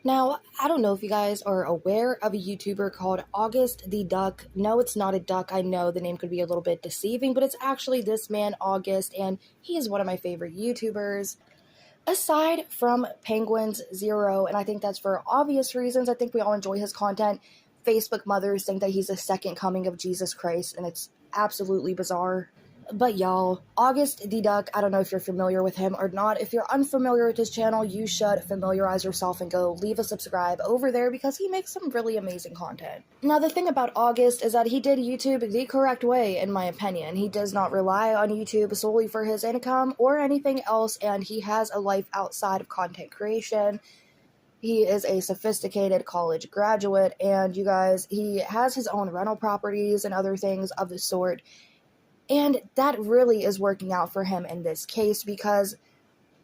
Now, I don't know if you guys are aware of a YouTuber called August the Duck. No, it's not a duck. I know the name could be a little bit deceiving, but it's actually this man, August, and he is one of my favorite YouTubers. Aside from Penguins Zero, and I think that's for obvious reasons, I think we all enjoy his content. Facebook mothers think that he's the second coming of Jesus Christ, and it's absolutely bizarre. But y'all, August the Duck, I don't know if you're familiar with him or not. If you're unfamiliar with his channel, you should familiarize yourself and go leave a subscribe over there because he makes some really amazing content. Now, the thing about August is that he did YouTube the correct way, in my opinion. He does not rely on YouTube solely for his income or anything else, and he has a life outside of content creation. He is a sophisticated college graduate, and you guys, he has his own rental properties and other things of the sort. And that really is working out for him in this case because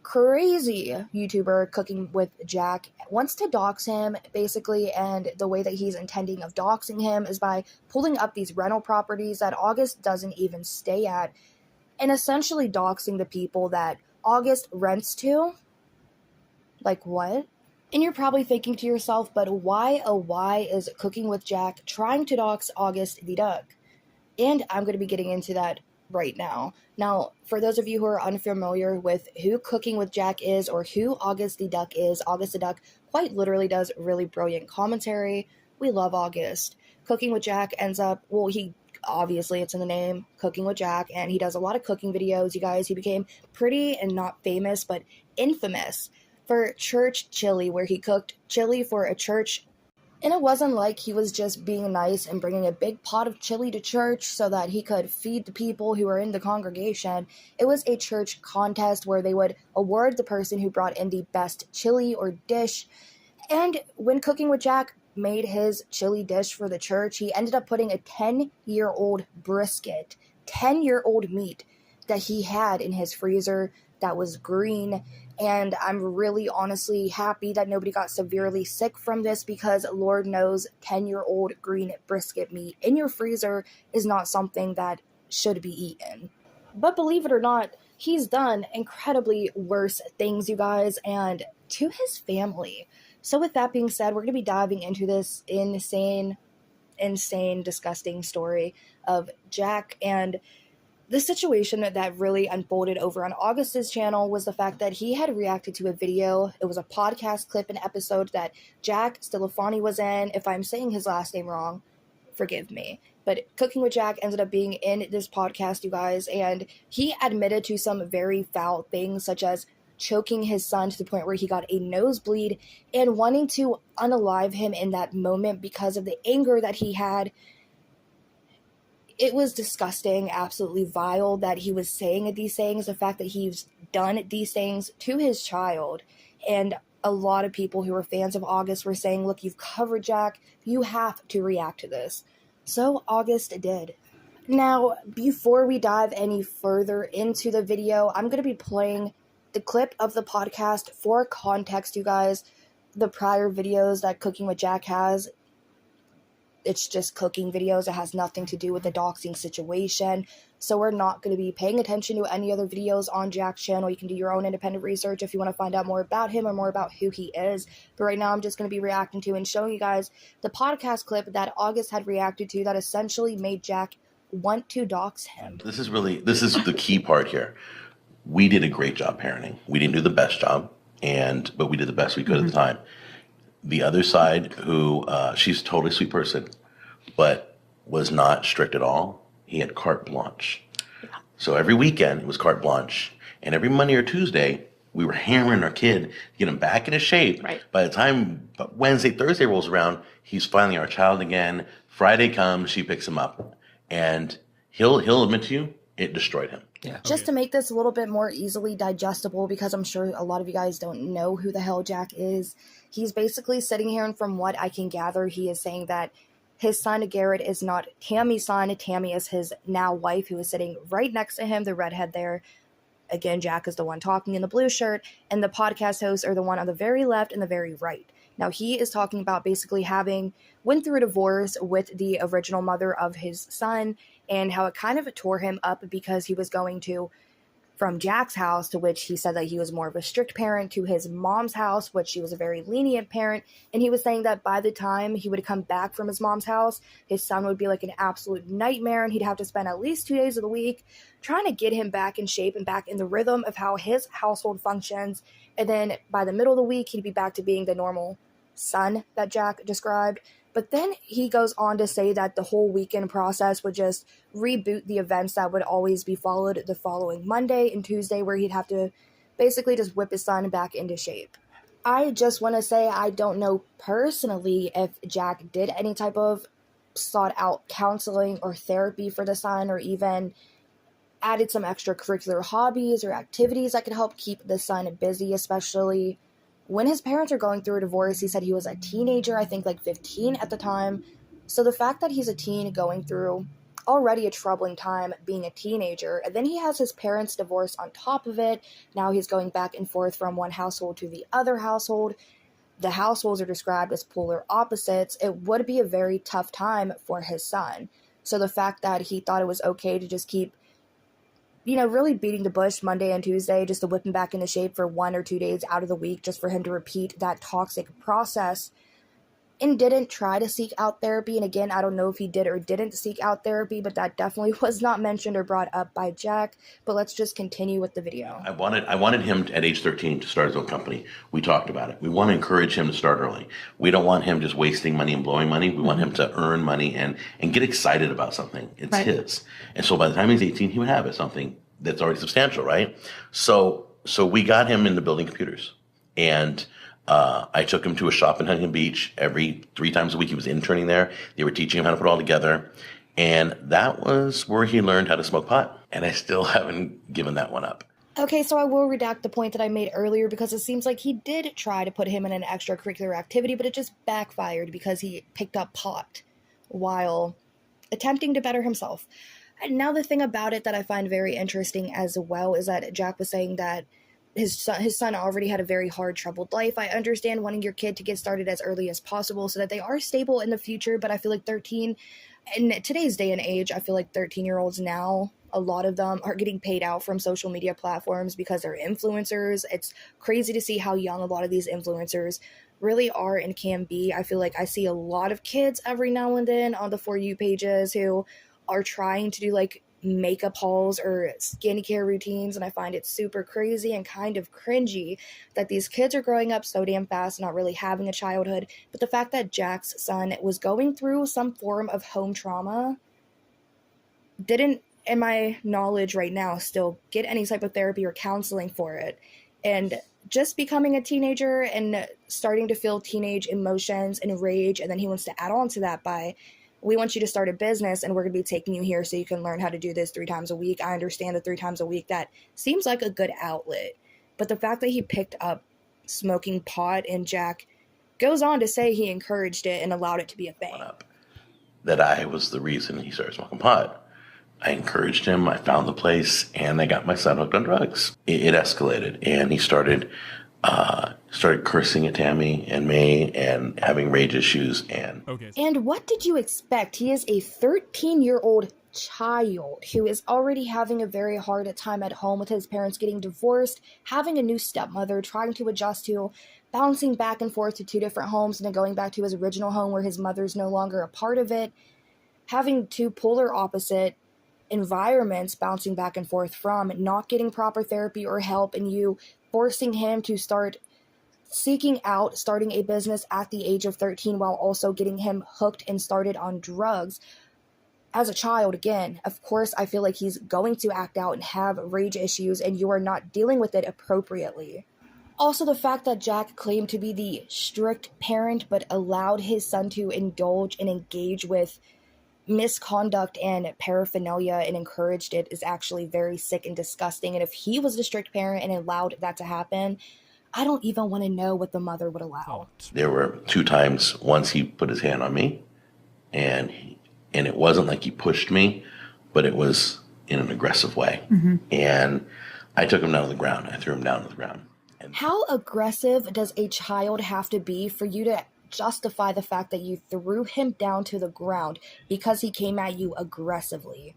crazy YouTuber Cooking with Jack wants to dox him, basically, and the way that he's intending of doxing him is by pulling up these rental properties that August doesn't even stay at and essentially doxing the people that August rents to. Like, what? And you're probably thinking to yourself, but why, oh why, is Cooking with Jack trying to dox August the Duck? And I'm going to be getting into that right now. Now, for those of you who are unfamiliar with who Cooking with Jack is or who August the Duck is, August the Duck quite literally does really brilliant commentary. We love August. Cooking with Jack ends up, well, he obviously, it's in the name, Cooking with Jack, and he does a lot of cooking videos, you guys. He became pretty and not famous, but infamous for church chili, where he cooked chili for a church. And it wasn't like he was just being nice and bringing a big pot of chili to church so that he could feed the people who were in the congregation. It was a church contest where they would award the person who brought in the best chili or dish. And when Cooking with Jack made his chili dish for the church, he ended up putting a 10-year-old brisket, 10-year-old meat that he had in his freezer that was green. And I'm really honestly happy that nobody got severely sick from this because Lord knows 10-year-old green brisket meat in your freezer is not something that should be eaten. But believe it or not, he's done incredibly worse things, you guys, and to his family. So with that being said, we're going to be diving into this insane, disgusting story of Jack. And the situation that really unfolded over on August's channel was the fact that he had reacted to a video. It was a podcast clip, an episode that Jack Stilafani was in. If I'm saying his last name wrong, forgive me. But Cooking with Jack ended up being in this podcast, you guys, and he admitted to some very foul things, such as choking his son to the point where he got a nosebleed and wanting to unalive him in that moment because of the anger that he had. It was disgusting, absolutely vile that he was saying these things, the fact that he's done these things to his child. And a lot of people who were fans of August were saying, look, you've covered Jack, you have to react to this. So August did. Now, before we dive any further into the video, I'm going to be playing the clip of the podcast for context, you guys. The prior videos that Cooking with Jack has, it's just cooking videos. It has nothing to do with the doxing situation. So we're not going to be paying attention to any other videos on Jack's channel. You can do your own independent research if you want to find out more about him or more about who he is. But right now I'm just going to be reacting to and showing you guys the podcast clip that August had reacted to that essentially made Jack want to dox him. This is the key part here. We did a great job parenting. We didn't do the best job, but we did the best we could at the time. The other side, who she's a totally sweet person, but was not strict at all. He had carte blanche. So every weekend it was carte blanche, and every Monday or Tuesday we were hammering our kid to get him back into shape. Right. By the time Wednesday, Thursday rolls around, he's finally our child again. Friday comes, she picks him up, and he'll admit to you it destroyed him. Yeah. Just to make this a little bit more easily digestible, because I'm sure a lot of you guys don't know who the hell Jack is. He's basically sitting here, and from what I can gather, he is saying that his son Garrett is not Tammy's son. Tammy is his now wife, who is sitting right next to him, the redhead there. Again, Jack is the one talking in the blue shirt, and the podcast hosts are the one on the very left and the very right. Now, he is talking about basically went through a divorce with the original mother of his son, and how it kind of tore him up because he was going to from Jack's house, to which he said that he was more of a strict parent, to his mom's house, which she was a very lenient parent. And he was saying that by the time he would come back from his mom's house, his son would be like an absolute nightmare, and he'd have to spend at least 2 days of the week trying to get him back in shape and back in the rhythm of how his household functions. And then by the middle of the week, he'd be back to being the normal son that Jack described. But then he goes on to say that the whole weekend process would just reboot the events that would always be followed the following Monday and Tuesday, where he'd have to basically just whip his son back into shape. I just want to say I don't know personally if Jack did any type of sought out counseling or therapy for the son, or even added some extracurricular hobbies or activities that could help keep the son busy, especially when his parents are going through a divorce. He said he was a teenager, I think like 15 at the time. So the fact that he's a teen going through already a troubling time being a teenager, and then he has his parents' divorce on top of it. Now he's going back and forth from one household to the other household. The households are described as polar opposites. It would be a very tough time for his son. So the fact that he thought it was okay to just keep really beating the bush Monday and Tuesday just to whip him back into shape for 1 or 2 days out of the week, just for him to repeat that toxic process, and didn't try to seek out therapy. And again, I don't know if he did or didn't seek out therapy, but that definitely was not mentioned or brought up by Jack. But let's just continue with the video. I wanted him at age 13 to start his own company. We talked about it. We want to encourage him to start early. We don't want him just wasting money and blowing money. We want him to earn money and get excited about something. It's his. And so by the time he's 18, he would have it, something that's already substantial, right? So we got him into building computers. And I took him to a shop in Huntington Beach every 3 times a week. He was interning there. They were teaching him how to put it all together. And that was where he learned how to smoke pot. And I still haven't given that one up. Okay, so I will redact the point that I made earlier, because it seems like he did try to put him in an extracurricular activity, but it just backfired because he picked up pot while attempting to better himself. And now the thing about it that I find very interesting as well is that Jack was saying that his son already had a very hard, troubled life. I understand wanting your kid to get started as early as possible so that they are stable in the future, but I feel like 13, in today's day and age, I feel like 13-year-olds now, a lot of them are getting paid out from social media platforms because they're influencers. It's crazy to see how young a lot of these influencers really are and can be. I feel like I see a lot of kids every now and then on the For You pages who are trying to do like makeup hauls or skincare routines, and I find it super crazy and kind of cringy that these kids are growing up so damn fast and not really having a childhood. But the fact that Jack's son was going through some form of home trauma, didn't, in my knowledge right now, still get any type of therapy or counseling for it, and just becoming a teenager and starting to feel teenage emotions and rage, and then he wants to add on to that by, we want you to start a business and we're going to be taking you here so you can learn how to do this 3 times a week. I understand the 3 times a week, that seems like a good outlet. But the fact that he picked up smoking pot, and Jack goes on to say he encouraged it and allowed it to be a thing. That I was the reason he started smoking pot. I encouraged him. I found the place, and I got my son hooked on drugs. It escalated, and he started cursing at Tammy and May and having rage issues. And what did you expect? He is a 13-year-old child who is already having a very hard time at home with his parents getting divorced, having a new stepmother, trying to adjust to bouncing back and forth to 2 different homes, and then going back to his original home where his mother's no longer a part of it, having 2 polar opposite environments bouncing back and forth from, not getting proper therapy or help, and you forcing him to start seeking out starting a business at the age of 13 while also getting him hooked and started on drugs. As a child, again, of course, I feel like he's going to act out and have rage issues, and you are not dealing with it appropriately. Also, the fact that Jack claimed to be the strict parent but allowed his son to indulge and engage with misconduct and paraphernalia and encouraged it is actually very sick and disgusting. And if he was the strict parent and allowed that to happen, I don't even want to know what the mother would allow. There were 2 times. Once he put his hand on me, and it wasn't like he pushed me, but it was in an aggressive way. Mm-hmm. And I took him down to the ground. I threw him down to the ground. How aggressive does a child have to be for you to justify the fact that you threw him down to the ground because he came at you aggressively?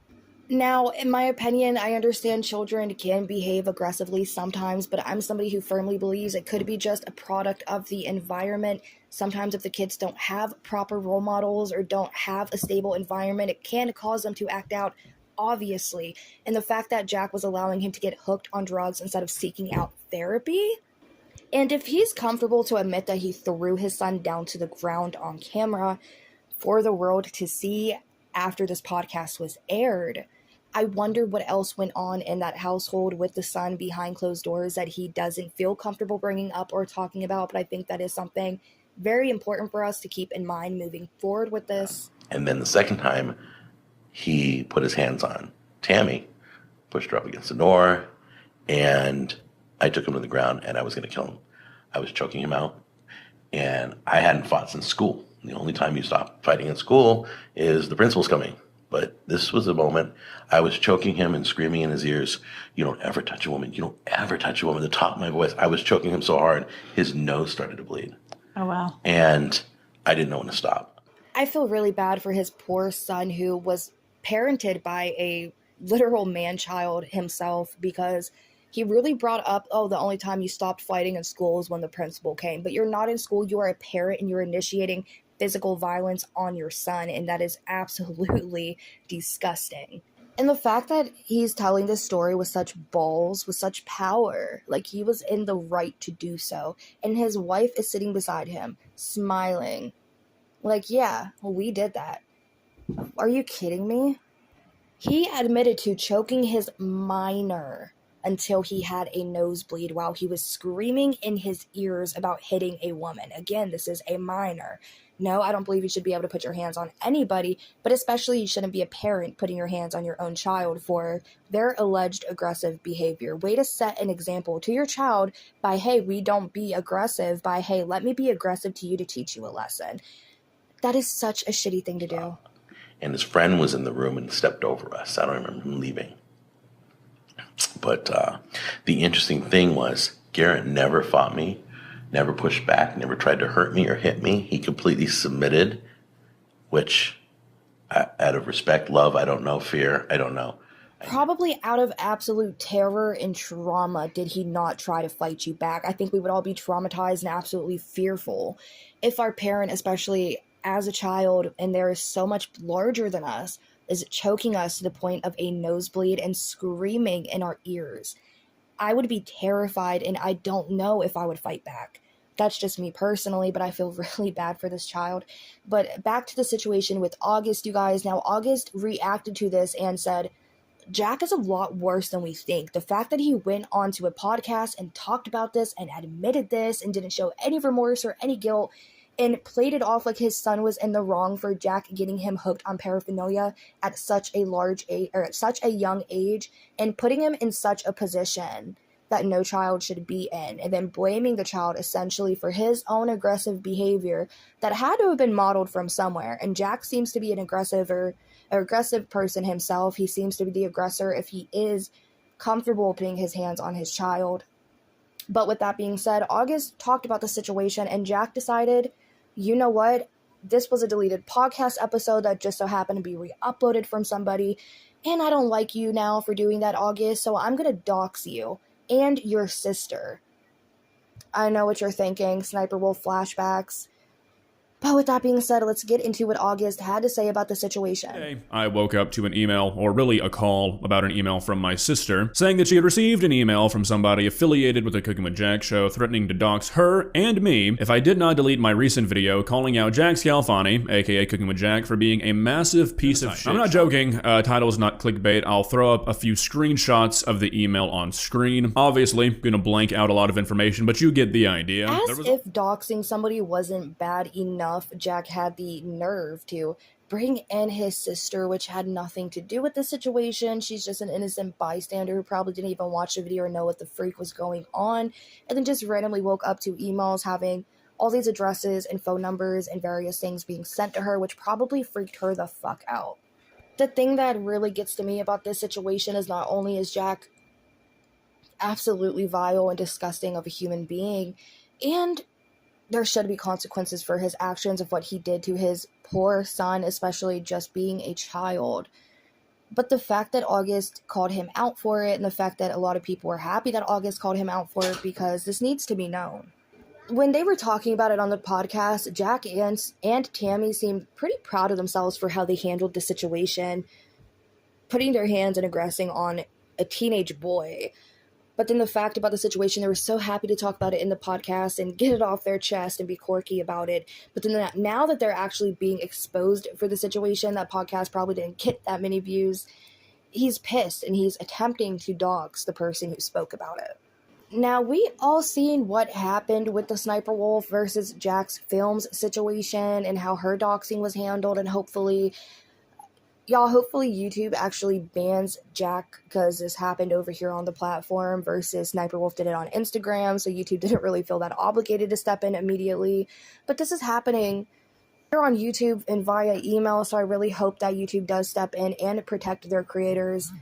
Now, in my opinion, I understand children can behave aggressively sometimes, but I'm somebody who firmly believes it could be just a product of the environment. Sometimes, if the kids don't have proper role models or don't have a stable environment, it can cause them to act out, obviously. And the fact that Jack was allowing him to get hooked on drugs instead of seeking out therapy. And if he's comfortable to admit that he threw his son down to the ground on camera for the world to see after this podcast was aired, I wonder what else went on in that household with the son behind closed doors that he doesn't feel comfortable bringing up or talking about. But I think that is something very important for us to keep in mind moving forward with this. And then the second time, he put his hands on Tammy, pushed her up against the door, and I took him to the ground and I was going to kill him. I was choking him out, and I hadn't fought since school. The only time you stop fighting in school is the principal's coming. But this was a moment I was choking him and screaming in his ears, "You don't ever touch a woman. You don't ever touch a woman." At the top of my voice, I was choking him so hard, his nose started to bleed. Oh, wow. And I didn't know when to stop. I feel really bad for his poor son who was parented by a literal man-child himself, because he really brought up, oh, the only time you stopped fighting in school is when the principal came. But you're not in school, you are a parent, and you're initiating physical violence on your son, and that is absolutely disgusting. And the fact that he's telling this story with such balls, with such power, like he was in the right to do so, and his wife is sitting beside him, smiling, like, yeah, we did that. Are you kidding me? He admitted to choking his minor until he had a nosebleed while he was screaming in his ears about hitting a woman. Again, this is a minor. No, I don't believe you should be able to put your hands on anybody, but especially you shouldn't be a parent putting your hands on your own child for their alleged aggressive behavior. Way to set an example to your child by, hey, we don't be aggressive, by, hey, let me be aggressive to you to teach you a lesson. That is such a shitty thing to do. And his friend was in the room and stepped over us. I don't remember him leaving. But the interesting thing was Garrett never fought me, never pushed back, never tried to hurt me or hit me. He completely submitted, which out of respect, love, I don't know, fear, I don't know. Probably out of absolute terror and trauma did he not try to fight you back. I think we would all be traumatized and absolutely fearful if our parent, especially as a child, and there is so much larger than us, is choking us to the point of a nosebleed and screaming in our ears. I would be terrified, and I don't know if I would fight back. That's just me personally, but I feel really bad for this child. But back to the situation with August, you guys. Now, August reacted to this and said, Jack is a lot worse than we think. The fact that he went onto a podcast and talked about this and admitted this and didn't show any remorse or any guilt and played it off like his son was in the wrong for Jack getting him hooked on paraphernalia at such a large age, or at such a young age, and putting him in such a position that no child should be in, and then blaming the child essentially for his own aggressive behavior that had to have been modeled from somewhere. And Jack seems to be an aggressive person himself. He seems to be the aggressor if he is comfortable putting his hands on his child. But with that being said, August talked about the situation, and Jack decided, you know what? This was a deleted podcast episode that just so happened to be re-uploaded from somebody, and I don't like you now for doing that, August, so I'm going to dox you and your sister. I know what you're thinking, Sniper Wolf flashbacks. But with that being said, let's get into what August had to say about the situation. Today, I woke up to an email, or really a call, about an email from my sister, saying that she had received an email from somebody affiliated with the Cooking with Jack show threatening to dox her and me if I did not delete my recent video calling out Jack Scalfani, aka Cooking with Jack, for being a massive piece of shit. I'm not joking, title is not clickbait. I'll throw up a few screenshots of the email on screen. Obviously, gonna blank out a lot of information, but you get the idea. As if doxing somebody wasn't bad enough, Jack had the nerve to bring in his sister, which had nothing to do with the situation. She's just an innocent bystander who probably didn't even watch the video or know what the freak was going on, and then just randomly woke up to emails having all these addresses and phone numbers and various things being sent to her, which probably freaked her the fuck out. The thing that really gets to me about this situation is not only is Jack absolutely vile and disgusting of a human being, and there should be consequences for his actions of what he did to his poor son, especially just being a child. But the fact that August called him out for it, and the fact that a lot of people were happy that August called him out for it, because this needs to be known. When they were talking about it on the podcast, Jack and Tammy seemed pretty proud of themselves for how they handled the situation, putting their hands and aggressing on a teenage boy. But then the fact about the situation, they were so happy to talk about it in the podcast and get it off their chest and be quirky about it. But then now that they're actually being exposed for the situation, that podcast probably didn't get that many views. He's pissed and he's attempting to dox the person who spoke about it. Now, we all seen what happened with the Sniper Wolf versus Jax Films situation and how her doxing was handled, and hopefully YouTube actually bans Jack, because this happened over here on the platform versus Sniper Wolf did it on Instagram, so YouTube didn't really feel that obligated to step in immediately. But this is happening here on YouTube and via email, so I really hope that YouTube does step in and protect their creators.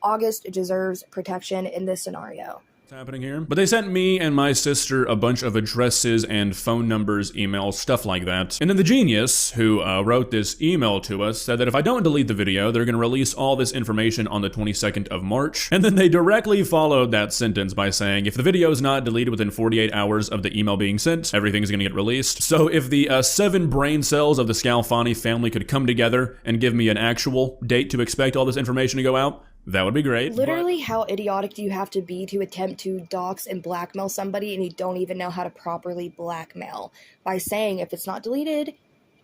August deserves protection in this scenario. Happening here. But they sent me and my sister a bunch of addresses and phone numbers, emails, stuff like that. And then the genius who wrote this email to us said that if I don't delete the video, they're going to release all this information on the 22nd of March. And then they directly followed that sentence by saying, if the video is not deleted within 48 hours of the email being sent, everything's going to get released. So if the 7 brain cells of the Scalfani family could come together and give me an actual date to expect all this information to go out, that would be great. Literally, how idiotic do you have to be to attempt to dox and blackmail somebody and you don't even know how to properly blackmail? By saying if it's not deleted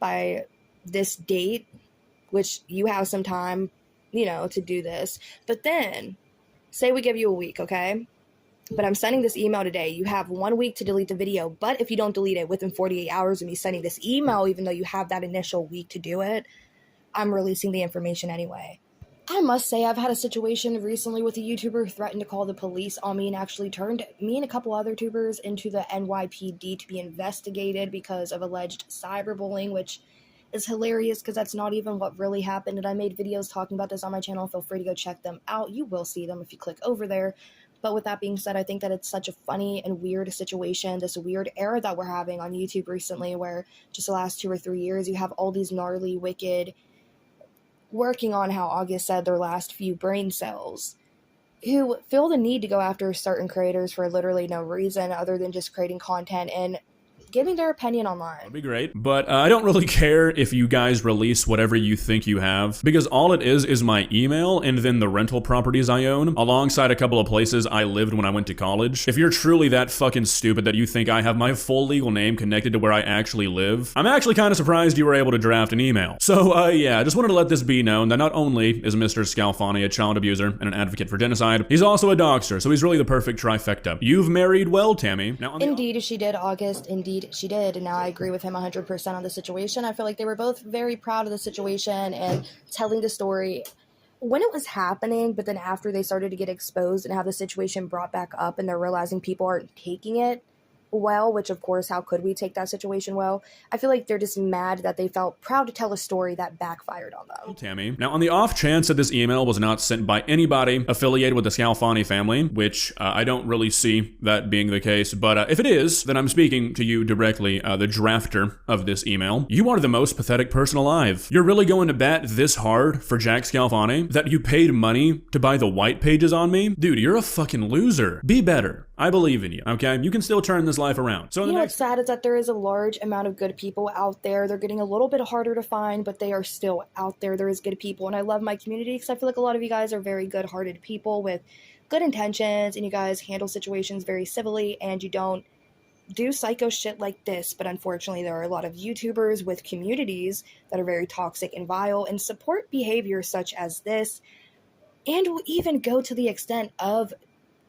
by this date, which you have some time, to do this. But then, say we give you a week, okay? But I'm sending this email today. You have 1 week to delete the video. But if you don't delete it within 48 hours of me sending this email, even though you have that initial week to do it, I'm releasing the information anyway. I must say, I've had a situation recently with a YouTuber who threatened to call the police on me and actually turned me and a couple other tubers into the NYPD to be investigated because of alleged cyberbullying, which is hilarious because that's not even what really happened. And I made videos talking about this on my channel. Feel free to go check them out. You will see them if you click over there. But with that being said, I think that it's such a funny and weird situation, this weird era that we're having on YouTube recently, where just the last 2 or 3 years, you have all these gnarly, wicked, working on how August said their last few brain cells, who feel the need to go after certain creators for literally no reason other than just creating content and giving their opinion online. That'd be great. But I don't really care if you guys release whatever you think you have, because all it is my email and then the rental properties I own, alongside a couple of places I lived when I went to college. If you're truly that fucking stupid that you think I have my full legal name connected to where I actually live, I'm actually kind of surprised you were able to draft an email. So yeah, I just wanted to let this be known that not only is Mr. Scalfani a child abuser and an advocate for genocide, he's also a doxer, so he's really the perfect trifecta. You've married well, Tammy. Now, Indeed, she did, August. Indeed, she did. And now I agree with him 100% on the situation. I feel like they were both very proud of the situation and telling the story when it was happening, but then after they started to get exposed and have the situation brought back up and they're realizing people aren't taking it well, which of course, how could we take that situation well? I feel like they're just mad that they felt proud to tell a story that backfired on them. Tammy. Now, on the off chance that this email was not sent by anybody affiliated with the Scalfani family, which I don't really see that being the case, but if it is, then I'm speaking to you directly, the drafter of this email. You are the most pathetic person alive. You're really going to bat this hard for Jack Scalfani that you paid money to buy the white pages on me? Dude, you're a fucking loser. Be better. I believe in you, okay? You can still turn this life around. So what's sad is that there is a large amount of good people out there. They're getting a little bit harder to find, but they are still out there. There is good people, and I love my community because I feel like a lot of you guys are very good-hearted people with good intentions, and you guys handle situations very civilly, and you don't do psycho shit like this. But unfortunately, there are a lot of YouTubers with communities that are very toxic and vile and support behavior such as this, and will even go to the extent of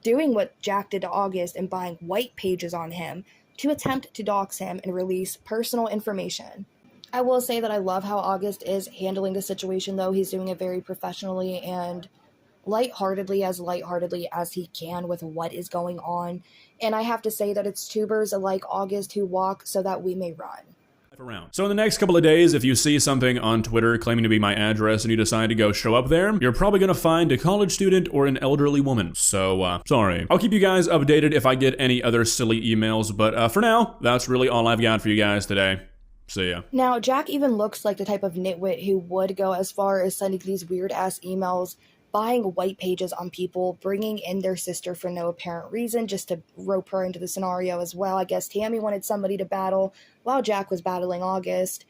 doing what Jack did to August and buying white pages on him to attempt to dox him and release personal information. I will say that I love how August is handling the situation, though. He's doing it very professionally and lightheartedly as he can with what is going on. And I have to say that it's tubers like August who walk so that we may run. Around. So in the next couple of days, if you see something on Twitter claiming to be my address and you decide to go show up there, you're probably going to find a college student or an elderly woman. So, sorry. I'll keep you guys updated if I get any other silly emails, but for now, that's really all I've got for you guys today. See ya. Now, Jack even looks like the type of nitwit who would go as far as sending these weird-ass emails, buying white pages on people, bringing in their sister for no apparent reason, just to rope her into the scenario as well. I guess Tammy wanted somebody to battle while Jack was battling August.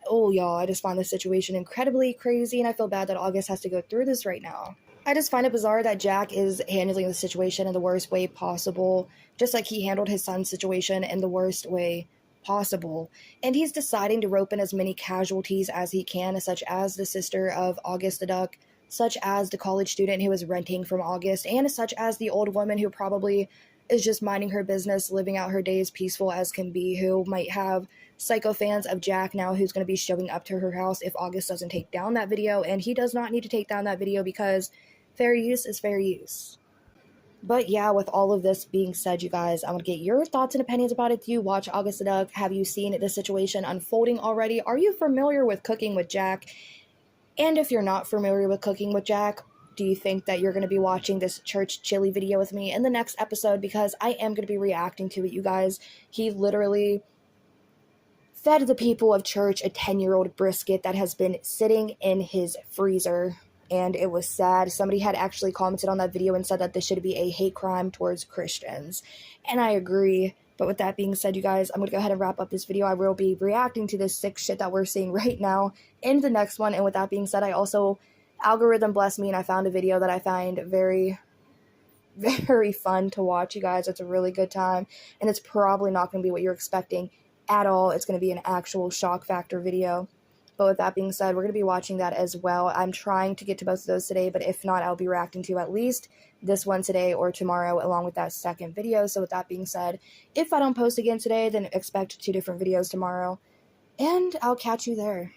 Oh, y'all, I just find this situation incredibly crazy, and I feel bad that August has to go through this right now. I just find it bizarre that Jack is handling the situation in the worst way possible, just like he handled his son's situation in the worst way possible. And he's deciding to rope in as many casualties as he can, such as the sister of August the Duck, such as the college student who is renting from August, and such as the old woman who probably is just minding her business, living out her days peaceful as can be, who might have psycho fans of Jack now, who's going to be showing up to her house if August doesn't take down that video. And he does not need to take down that video because fair use is fair use. But yeah, with all of this being said, you guys, I want to get your thoughts and opinions about it. Do you watch August the Duck? Have you seen this situation unfolding already? Are you familiar with Cooking with Jack? And if you're not familiar with Cooking with Jack, do you think that you're going to be watching this church chili video with me in the next episode? Because I am going to be reacting to it, you guys. He literally fed the people of church a 10-year-old brisket that has been sitting in his freezer. And it was sad. Somebody had actually commented on that video and said that this should be a hate crime towards Christians. And I agree. But with that being said, you guys, I'm going to go ahead and wrap up this video. I will be reacting to this sick shit that we're seeing right now in the next one. And with that being said, I also, algorithm blessed me and I found a video that I find very, very fun to watch, you guys. It's a really good time. And it's probably not going to be what you're expecting at all. It's going to be an actual shock factor video. But with that being said, we're going to be watching that as well. I'm trying to get to both of those today, but if not, I'll be reacting to at least this one today or tomorrow along with that second video. So with that being said, if I don't post again today, then expect 2 different videos tomorrow, and I'll catch you there.